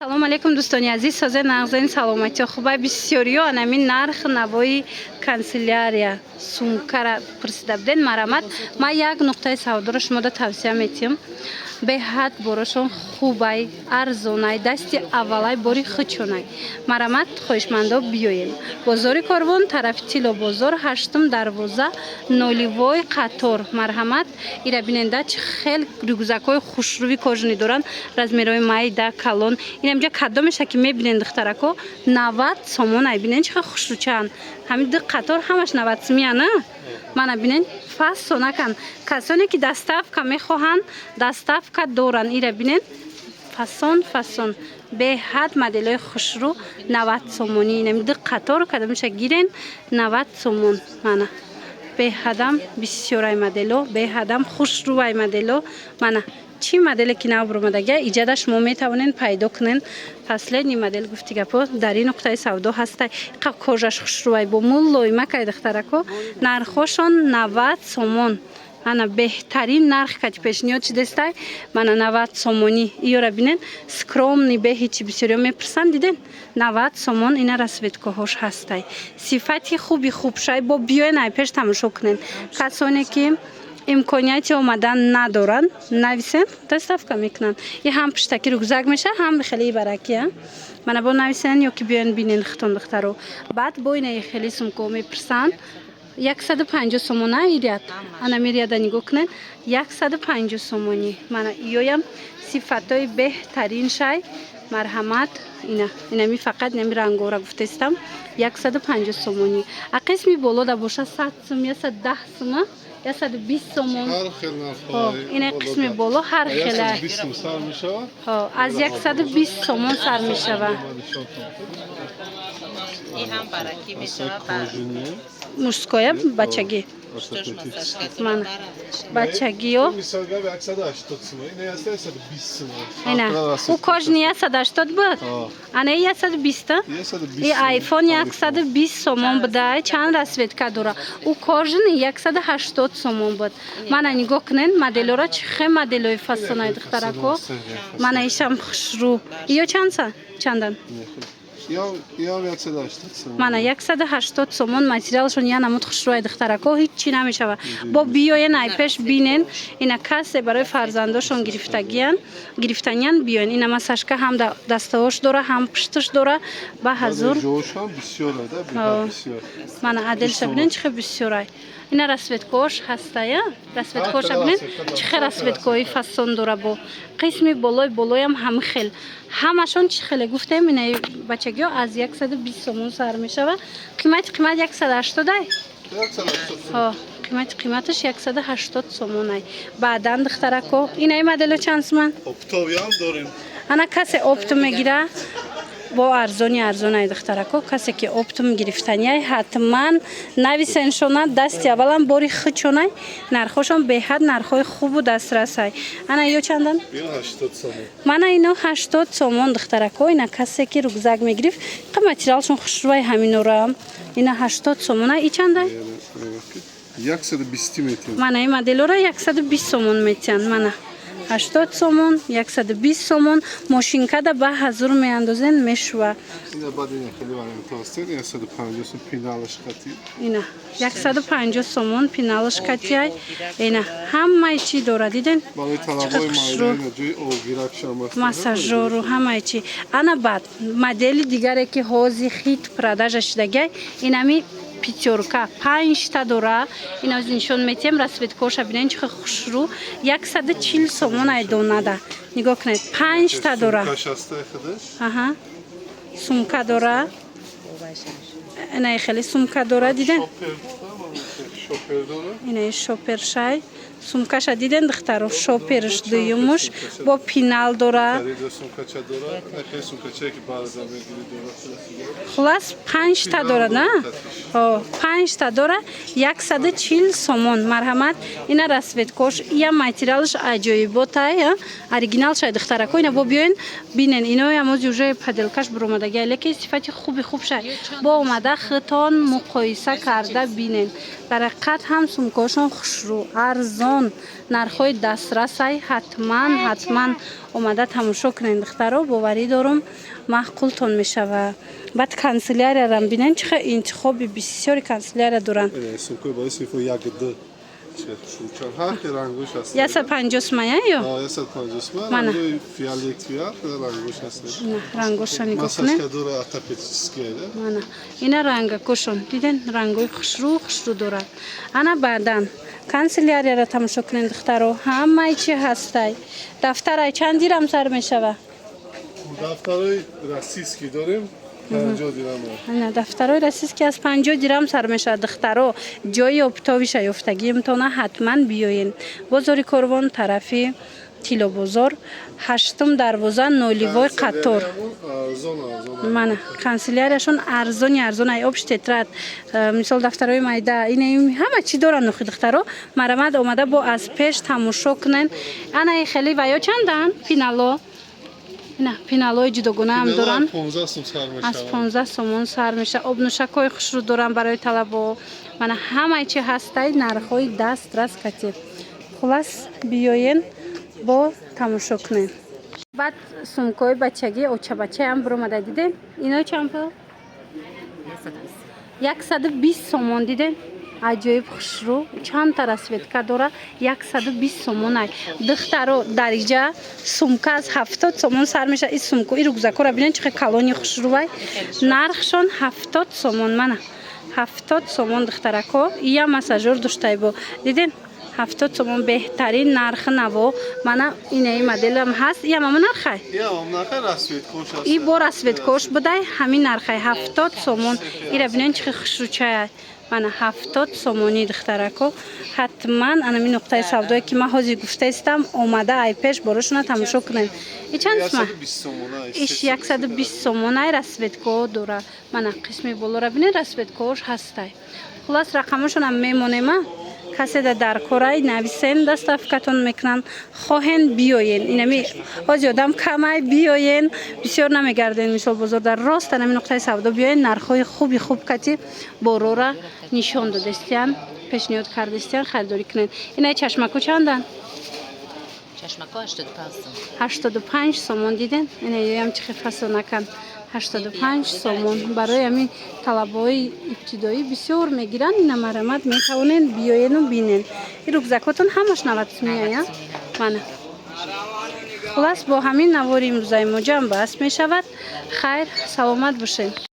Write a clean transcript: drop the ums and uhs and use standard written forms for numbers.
салом алейкум дӯстони азиз, созаи нағзани саломати хубай бисёриё анамин нарх навои канцелярия сумкара пурсида будед. Марамат, ман як нуқтаи савдоро шумода тавсия метиҳам. Беҳад борошон хубай, арзонай, дасти аввалай, бори хичонай. Марамат, хоҳишмандо биёед. Бозори Корвон, тарафи Тилло бозор, 8 дарвоза, ноливой қатор. Марҳамат, ира биненда чӣ хел рюкзакҳои хушрӯви кожунӣ доранд, размерҳои майда, калон. Инамҷа кадо меша ки мебинен духтарако 90 сомон ай бинен чӣ хел хушрӯчаанд. Ҳамин ду қатор ҳамаш 90 сомияна. Мана бинен фасо накан. Касоне ки доставка мехоҳанд, доставка доранд. Ира бинен фасон беҳад моделҳои хушрӯ 90 сомонӣ. Инами ду қатор кадо меша гирен 90 сомон. Мана беҳадам бисёрай моделҳо, беҳадам хушрӯай моделҳо. Мана чӣ моделе ки нав буромадага иҷада шумо метавонед пайдо кунед. Последний модел гуфти гапо дар ин нуқтаи савдо ҳастай. Қа кожаш хушрӯай бо муллоима кай духтарако нархошон 90 сомон. Мана беҳтарин нарх кати пешниҳод чи дестай. Мана 90 сомонӣ. Иёра бинен скромни беҳи чи бисёриё мепурсанд диден. 90 сомон ина расветкоҳош ҳастай. Сифати хуби хубшай бо биёен айпеш тамошо кунед. Касоне ки имконияти омадан надоранд, нависен доставка мекунанд. И ҳам пиштаки рюкзак меша, ҳам хеле баракия. Мана бо нависен ё ки биёен бинен хитон духтаро. Баъд бо ина хеле сумкаҳо мепурсанд. 150 сомон аирят. Ана мирияда нигоҳ кунед. 150 сомонӣ. Мана иёям сифатҳои беҳтарин шай. Марҳамат, инами фақат нами рангора гуфтестам. 150 сомонӣ. А қисми боло да боша 100 сом, 110 сома. 120 сомон. Ина қисми боло ҳар хела. Аз 120 сомон сар мешава. Мужское бачаги. Мана бачагиё. Ина у кожни 180 буд. Ана 120. И айфон 120 сомон буда. Чанд расветка дора. У кожни 180 сомон буд. Мана нигоҳ кунед моделҳоро чӣ хел моделҳои фасонай духтарако. Мана ишам хушрӯ. Иё чандса? Чандан? Мана 180 сомон материалшон я намуд хушрӯай духтарако ҳеҷ чӣ намешава. Бо биёен айпеш бинен ина касе барои фарзандошон гирифтаниян биёен. Ина масашка ҳам дастаҳош дора, ҳам пишташ дора. Ба ҳазур. Мана аделша бинен чӣ хел бисёрай. Ина расветкош ҳастая. Расветкоша бинен чӣ хел расветкои фасон дора бо қисми болоям ҳам хел. Ҳамашон чӣ хеле гуфтем ина бачагиё аз 120 сомон сар мешава. Қимат 180 ай. Қиматаш 180 сомон ай. Баъдан духтарако ина модело чанд сомон? Оптовиам дорем. Ана касе опто мегира бо арзонай духтарако. Касе ки оптум гирифтанияй ҳатман нависеншона дасти аввалам бори хичонай. Нархошон беҳад нархҳои хубу дастрасай. Ана иё чандан? 80 сомон. Мана ино 80 сомон духтарако. Ина касе ки рюкзак мегирифт қа материалшон хушрӯай ҳаминора. Ина 80 сомон ай. И чандай? 120 метиҳам. Мана ин моделҳоро 120 сомон метиҳанд. Мана 80 сомон, 120 сомон. Мошинкада ба ҳазур меандозен мешува. Ина 150 сомон пиналаш катияй. Ина ҳамаи чи дора диден. Массажору ҳамаи чи. Ана баъд модели дигаре ки ҳози хит продажа шудагай. Инами пятерка 5 та дора. Ина аз нишон метиҳам расветкоша бинен чӣ хел хушрӯ. 140 сомон ай донада. Нигоҳ кунед 5 та дора. Аҳа. Сумка дора. Ина хеле сумка дора диден. Ина шопершай. Сумкаша диден духтаро шоперш дуюмуш бо пинал дора. Хулас 5 та дора, на? 5 та дора 140 сомон. Марҳамат, ина расветкош, я материалш аҷоиботай, оригинал шай духтарако. Ина бо биёен бинен. Ино амози уже паделкаш буромадага, леки сифати хуб шай. Бо омада хитон муқоиса карда бинен. Дар چقدر هم سومکاشون خوشرو ارزان نرخ‌های دسترسی حتما اومده تماشا کنین دخترا باوری دارم معقولتون میشوه بعد کانسلیاریا را ببینین چه انتخاب بسیاری کانسلیاریا دارن سومکای با صفر یک دو شوچان هر که رنگوش هست یا 150 مایه یا یا 150 مایه رنگوی فیالکتریار رنگوش هست نه رنگوش نگاه مساج کنین کدور اتاپیتسکیه مانا اینا رنگ کوشون دیدین رنگای خوشرو دارن انا بعدن کانسلیاریا را تماشا کنین دخترا همه چی هستای دفتر چند دیرم سر میشوه دفترهای رسیسکی داریم 50 درهم نه دفترای رسیس که از 50 درهم سر میشه دخترا جای ابتابیش یافتگی امتحان حتما بیاین بازار کاروان طرفی تیلو بازار هشتم دروازه نولیوای قطار من کانسلیارشون ارزون ای آبش تترات مثال دفترای مایده این همه چی دارن نخی دخترا مرمد اومده با از پیش تماشا کنن انا خیلی ویا چندن فینالو نه پینالوی جداگونه هم دارن 15 سوم سر میشه از 15 سومون سر میشه آب نوشکای خوش رو دارن برای طلبا من همه چی هستای نرخ‌های دسترس کتیب خلاص بیاین با تماشا کنین بعد سومکای بچگی اوچه بچه هم برآمده دیدین اینا چند پول 120 سومون دیدین عجایب خوشرو چند تا رسویدکا داره 120 سومون دخترو دریجه سومکا از 70 سومون سر میشه این سومکو این رگزاکو را ببینین چقدر کلونی خوشروای نرخشون 70 سومون منه 70 سومون دخترکو یا مساژور داشته با دیدین 70 سومون بهترین نرخ نوو منه این مدل هم هست یا ماما نرخه یا ماما نرخه رسویدکوش هست این با رسویدکوش بده همین نرخه 70 سومون این را ببینین چقدر خوشروچه من 70 سومونی دخترکو حتما انا می نقطه سودایی که من حاضر گفته استم اومده ای پیش بروشون تماشا کنین این چند اسمه؟ 120 سومونه ایش 120 سومونه رسویدکو دوره من قسمی بالا را بینین رسویدکوش هسته خلاص رقمشون هم میمونیم کسی در کورای نویسین دست افکتون میکنن خواهین بیاین اینمی باز آدم کمای بیاین بسیار نمیگردین مثال بزرگ در راست نمی نقطه سودا بیاین نرخای خوب کتی بارو را نشان دادستین پیشنهاد کردستین خریداری کنین اینا چشمکو چندن چشمکو 85 سومون دیدین اینا هم چه فصل نکن 85 سومون برای همین طلبای ابتدایی بسیار میگیرن این مرمت میتونین بیاین و بینین این رگزاکاتون همش 90 میایه من خلاص با همین نواری امروزای ما جمع بس میشود خیر سلامت باشین